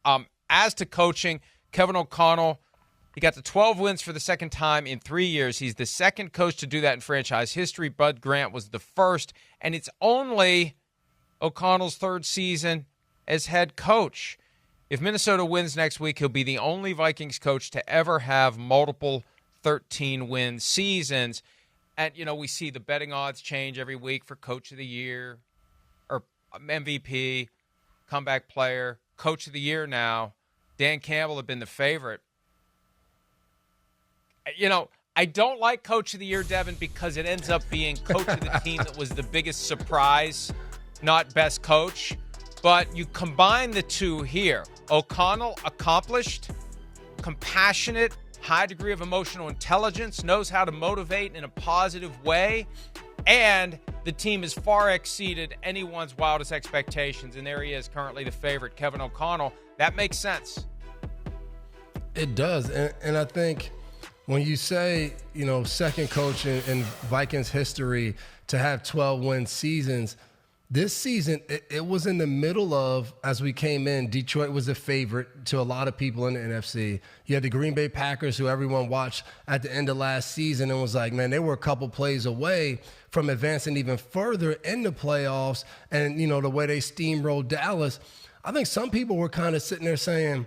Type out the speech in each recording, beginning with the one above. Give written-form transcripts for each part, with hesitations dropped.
As to coaching, Kevin O'Connell, he got to 12 wins for the second time in 3 years. He's the second coach to do that in franchise history. Bud Grant was the first, and it's only O'Connell's third season as head coach. If Minnesota wins next week, he'll be the only Vikings coach to ever have multiple 13-win seasons. And, we see the betting odds change every week for Coach of the Year or MVP, comeback player, Coach of the Year now. Dan Campbell had been the favorite. I don't like Coach of the Year, Devin, because it ends up being coach of the team that was the biggest surprise, not best coach. But you combine the two here. O'Connell, accomplished, compassionate, high degree of emotional intelligence, knows how to motivate in a positive way, and the team has far exceeded anyone's wildest expectations, and there he is, currently the favorite, Kevin O'Connell. That makes sense. It does, and I think when you say, second coach in Vikings history to have 12-win seasons, this season, it was in the middle of, as we came in, Detroit was a favorite to a lot of people in the NFC. You had the Green Bay Packers, who everyone watched at the end of last season and was like, man, they were a couple plays away from advancing even further in the playoffs. And, the way they steamrolled Dallas, I think some people were kind of sitting there saying,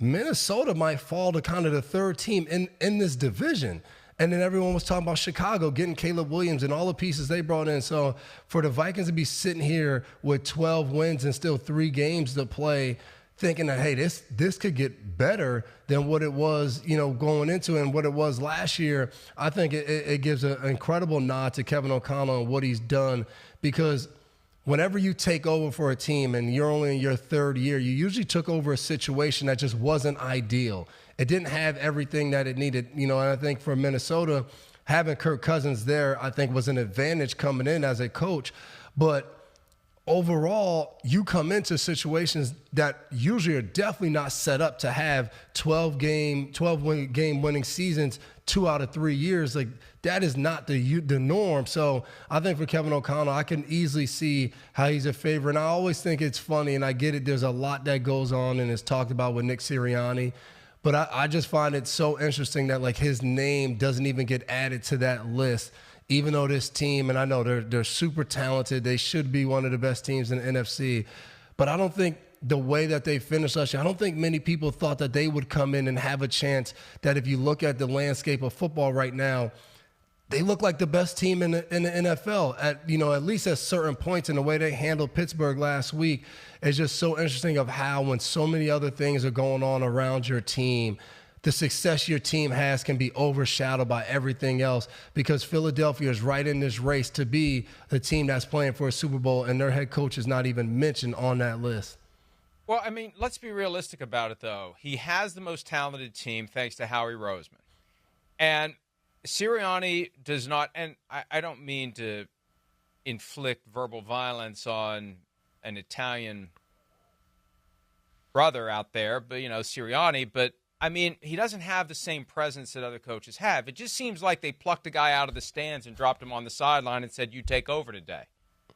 Minnesota might fall to kind of the third team in this division. And then everyone was talking about Chicago getting Caleb Williams and all the pieces they brought in. So for the Vikings to be sitting here with 12 wins and still 3 games to play, thinking that, hey, this could get better than what it was, going into and what it was last year, I think it gives an incredible nod to Kevin O'Connell and what he's done, because whenever you take over for a team and you're only in your third year, you usually took over a situation that just wasn't ideal. It didn't have everything that it needed, and I think for Minnesota, having Kirk Cousins there, I think was an advantage coming in as a coach. But overall, you come into situations that usually are definitely not set up to have 12 game winning seasons 2 out of 3 years. Like, that is not the norm. So I think for Kevin O'Connell, I can easily see how he's a favorite. And I always think it's funny, and I get it, there's a lot that goes on and is talked about with Nick Sirianni. But I just find it so interesting that, like, his name doesn't even get added to that list, even though this team, and I know they're super talented, they should be one of the best teams in the NFC. But I don't think the way that they finished last year, I don't think many people thought that they would come in and have a chance that, if you look at the landscape of football right now, they look like the best team in the NFL at least at certain points. And the way they handled Pittsburgh last week is just so interesting, of how, when so many other things are going on around your team, the success your team has can be overshadowed by everything else, because Philadelphia is right in this race to be the team that's playing for a Super Bowl, and their head coach is not even mentioned on that list. Well, I mean, let's be realistic about it, though. He has the most talented team thanks to Howie Roseman. And Sirianni does not, and I don't mean to inflict verbal violence on an Italian brother out there, but, Sirianni, but, I mean, he doesn't have the same presence that other coaches have. It just seems like they plucked a guy out of the stands and dropped him on the sideline and said, you take over today.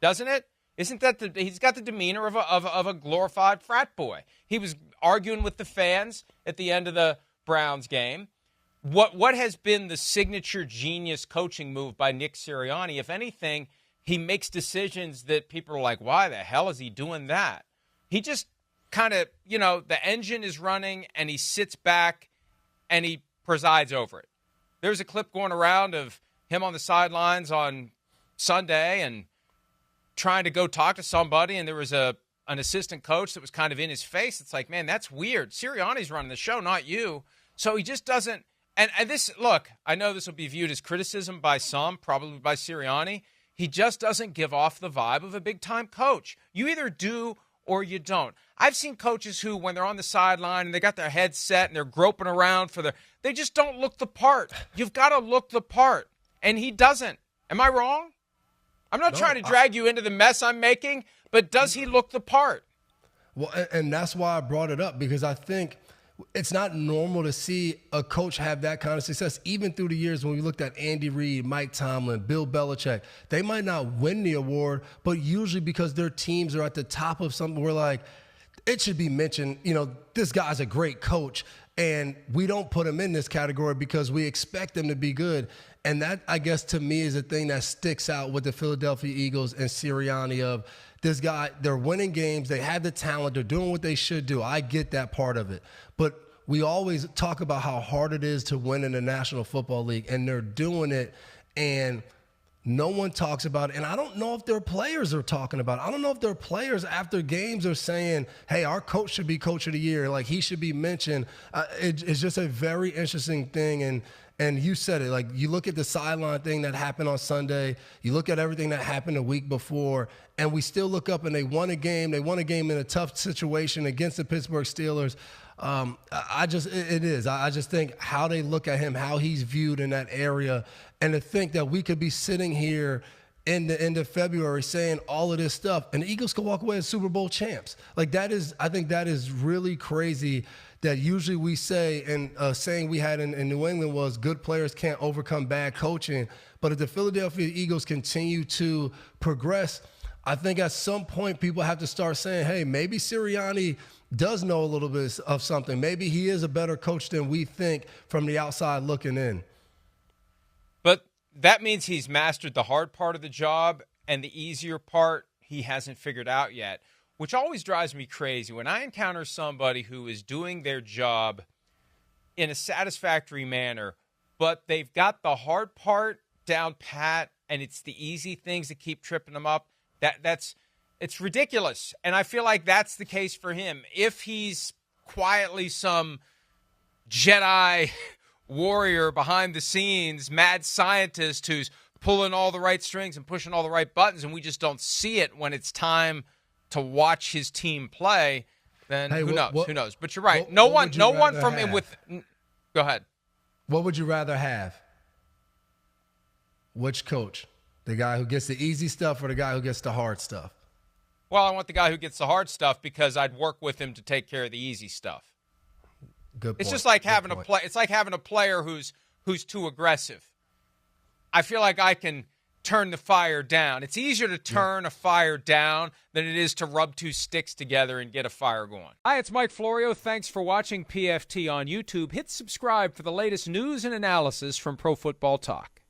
Doesn't it? Isn't that he's got the demeanor of a glorified frat boy. He was arguing with the fans at the end of the Browns game. What has been the signature genius coaching move by Nick Sirianni? If anything, he makes decisions that people are like, why the hell is he doing that? He just kind of, the engine is running and he sits back and he presides over it. There's a clip going around of him on the sidelines on Sunday and trying to go talk to somebody, and there was an assistant coach that was kind of in his face. It's like, man, that's weird. Sirianni's running the show, not you. So he just doesn't. And this, look, I know this will be viewed as criticism by some, probably by Sirianni. He just doesn't give off the vibe of a big-time coach. You either do or you don't. I've seen coaches who, when they're on the sideline and they got their head set and they're groping around they just don't look the part. You've got to look the part. And he doesn't. Am I wrong? I'm not trying to drag you into the mess I'm making, but does he look the part? Well, and that's why I brought it up, because I think it's not normal to see a coach have that kind of success. Even through the years when we looked at Andy Reid, Mike Tomlin, Bill Belichick, they might not win the award, but usually because their teams are at the top of something, we're like, it should be mentioned, this guy's a great coach, and we don't put him in this category because we expect him to be good. And that, I guess, to me is the thing that sticks out with the Philadelphia Eagles and Sirianni of this guy. They're winning games. They have the talent. They're doing what they should do. I get that part of it. But we always talk about how hard it is to win in the National Football League, and they're doing it, and no one talks about it. And I don't know if their players are talking about it. I don't know if their players after games are saying, hey, our coach should be coach of the year. Like, he should be mentioned. It's just a very interesting thing. And you said it, like, you look at the sideline thing that happened on Sunday. You look at everything that happened a week before, and we still look up and they won a game. They won a game in a tough situation against the Pittsburgh Steelers. I just think how they look at him, how he's viewed in that area, and to think that we could be sitting here in the end of February saying all of this stuff, and the Eagles could walk away as Super Bowl champs. Like, I think that is really crazy. That usually we say, and saying we had in New England was good players can't overcome bad coaching. But if the Philadelphia Eagles continue to progress, I think at some point people have to start saying, hey, maybe Sirianni does know a little bit of something. Maybe he is a better coach than we think from the outside looking in. But that means he's mastered the hard part of the job, and the easier part he hasn't figured out yet, which always drives me crazy. When I encounter somebody who is doing their job in a satisfactory manner, but they've got the hard part down pat, and it's the easy things that keep tripping them up, it's ridiculous. And I feel like that's the case for him. If he's quietly some Jedi warrior behind the scenes, mad scientist who's pulling all the right strings and pushing all the right buttons, and we just don't see it when it's time to watch his team play, then who knows? Who knows? But you're right. No one from him with – go ahead. What would you rather have? Which coach? The guy who gets the easy stuff or the guy who gets the hard stuff? Well, I want the guy who gets the hard stuff because I'd work with him to take care of the easy stuff. Good point. It's just like having it's like having a player who's too aggressive. I feel like I can turn the fire down. It's easier to turn a fire down than it is to rub two sticks together and get a fire going. Hi, it's Mike Florio. Thanks for watching PFT on YouTube. Hit subscribe for the latest news and analysis from Pro Football Talk.